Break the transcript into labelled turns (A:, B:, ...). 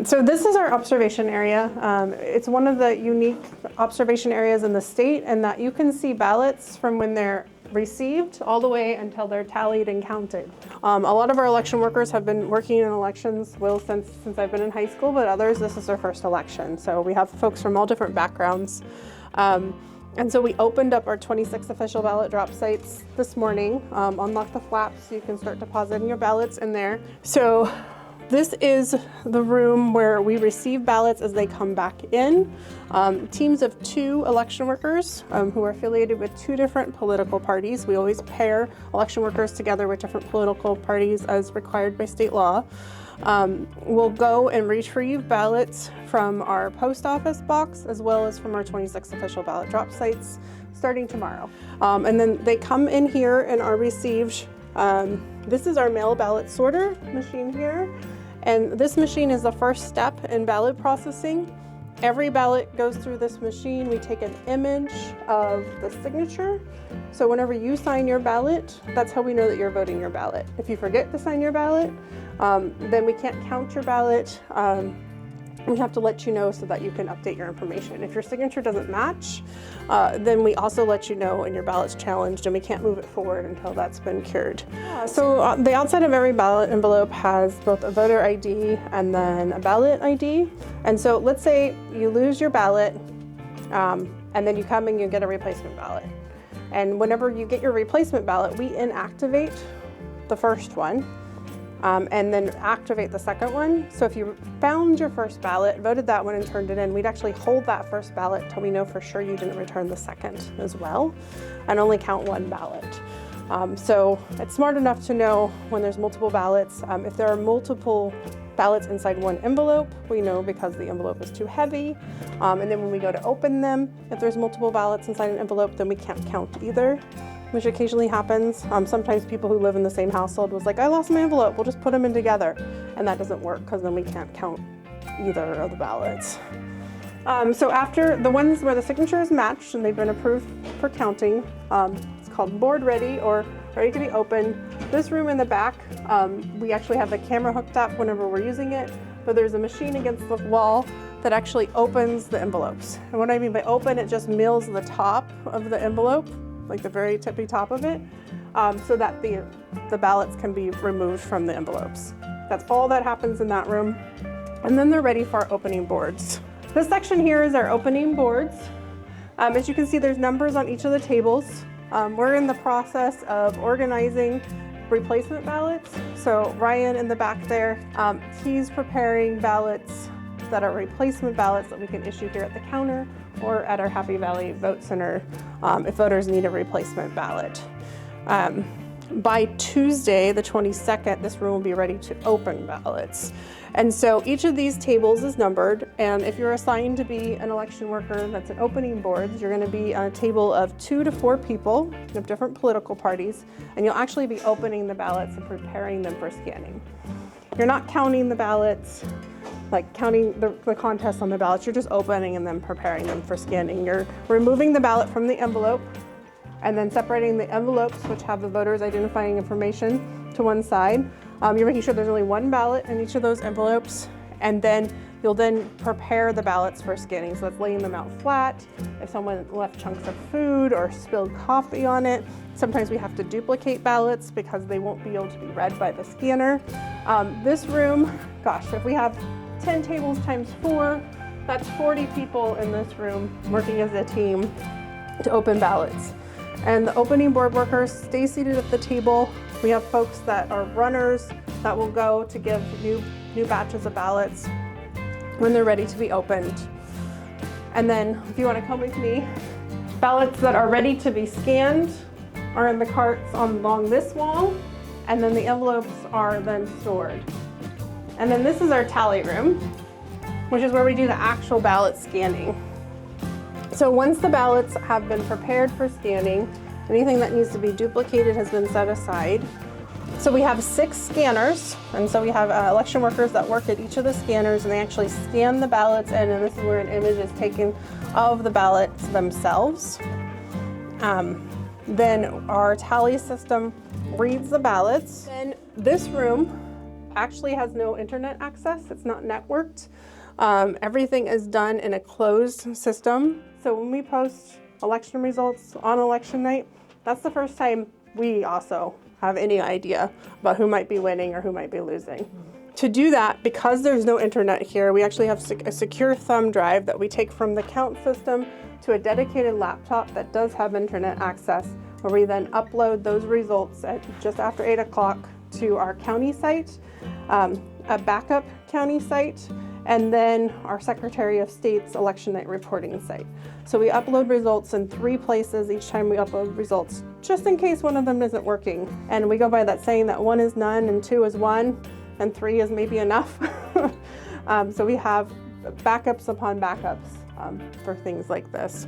A: So this is our observation area. It's one of the unique observation areas in the state, and that you can see ballots from when they're received all the way until they're tallied and counted. A lot of our election workers have been working in elections, since I've been in high school, but others, this is their first election. So we have folks from all different backgrounds. And so we opened up our 26 official ballot drop sites this morning, unlocked the flaps so you can start depositing your ballots in there. So this is the room where we receive ballots as they come back in. Teams of 2 election workers who are affiliated with 2 different political parties. We always pair election workers together with different political parties as required by state law. We'll go and retrieve ballots from our post office box as well as from our 26 official ballot drop sites starting tomorrow. And then they come in here and are received. This is our mail ballot sorter machine here. And this machine is the first step in ballot processing. Every ballot goes through this machine. We take an image of the signature. So whenever you sign your ballot, that's how we know that you're voting your ballot. If you forget to sign your ballot, then we can't count your ballot. We have to let you know so that you can update your information. If your signature doesn't match, then we also let you know and your ballot's challenged, and we can't move it forward until that's been cured. So the outside of every ballot envelope has both a voter ID and then a ballot ID. And so let's say you lose your ballot, and then you come and you get a replacement ballot. And whenever you get your replacement ballot, we inactivate the first one. And then activate the second one. So if you found your first ballot, voted that one and turned it in, we'd actually hold that first ballot till we know for sure you didn't return the second as well, and only count one ballot. So it's smart enough to know when there's multiple ballots. If there are multiple ballots inside one envelope, we know because the envelope is too heavy. And then when we go to open them, if there's multiple ballots inside an envelope, then we can't count either, which occasionally happens. Sometimes people who live in the same household was like, I lost my envelope, we'll just put them in together. And that doesn't work because then we can't count either of the ballots. So after the ones where the signature is matched and they've been approved for counting, it's called board ready or ready to be opened. This room in the back, we actually have the camera hooked up whenever we're using it, but there's a machine against the wall that actually opens the envelopes. And what I mean by open, it just mills the top of the envelope, like the very tippy top of it, so that the ballots can be removed from the envelopes. That's all that happens in that room. And then they're ready for our opening boards. This section here is our opening boards. As you can see, there's numbers on each of the tables. We're in the process of organizing replacement ballots. So Ryan in the back there, he's preparing ballots that are replacement ballots that we can issue here at the counter or at our Happy Valley Vote Center if voters need a replacement ballot. By Tuesday, the 22nd, this room will be ready to open ballots. And so each of these tables is numbered, and if you're assigned to be an election worker that's at opening boards, you're going to be on a table of 2 to 4 people of different political parties, and you'll actually be opening the ballots and preparing them for scanning. You're not counting the ballots, like counting the contests on the ballots. You're just opening and then preparing them for scanning. You're removing the ballot from the envelope and then separating the envelopes, which have the voters' identifying information, to one side. You're making sure there's only one ballot in each of those envelopes, and then you'll then prepare the ballots for scanning. So that's laying them out flat. If someone left chunks of food or spilled coffee on it, sometimes we have to duplicate ballots because they won't be able to be read by the scanner. This room, gosh, if we have 10 tables times 4, that's 40 people in this room working as a team to open ballots. And the opening board workers stay seated at the table. We have folks that are runners that will go to give new batches of ballots when they're ready to be opened. And then if you want to come with me, ballots that are ready to be scanned are in the carts along this wall, and then the envelopes are then stored. And then this is our tally room, which is where we do the actual ballot scanning. So once the ballots have been prepared for scanning, anything that needs to be duplicated has been set aside. So we have 6 scanners, and so we have election workers that work at each of the scanners, and they actually scan the ballots in, and this is where an image is taken of the ballots themselves. Then our tally system reads the ballots. Then this room actually has no internet access. It's not networked. Everything is done in a closed system. So when we post election results on election night, that's the first time we also have any idea about who might be winning or who might be losing. To do that, because there's no internet here, we actually have a secure thumb drive that we take from the count system to a dedicated laptop that does have internet access, where we then upload those results at just after 8 o'clock to our county site, a backup county site, and then our Secretary of State's election night reporting site. So we upload results in 3 places each time we upload results, just in case one of them isn't working. And we go by that saying that 1 is none and 2 is 1 and 3 is maybe enough. So we have backups upon backups for things like this.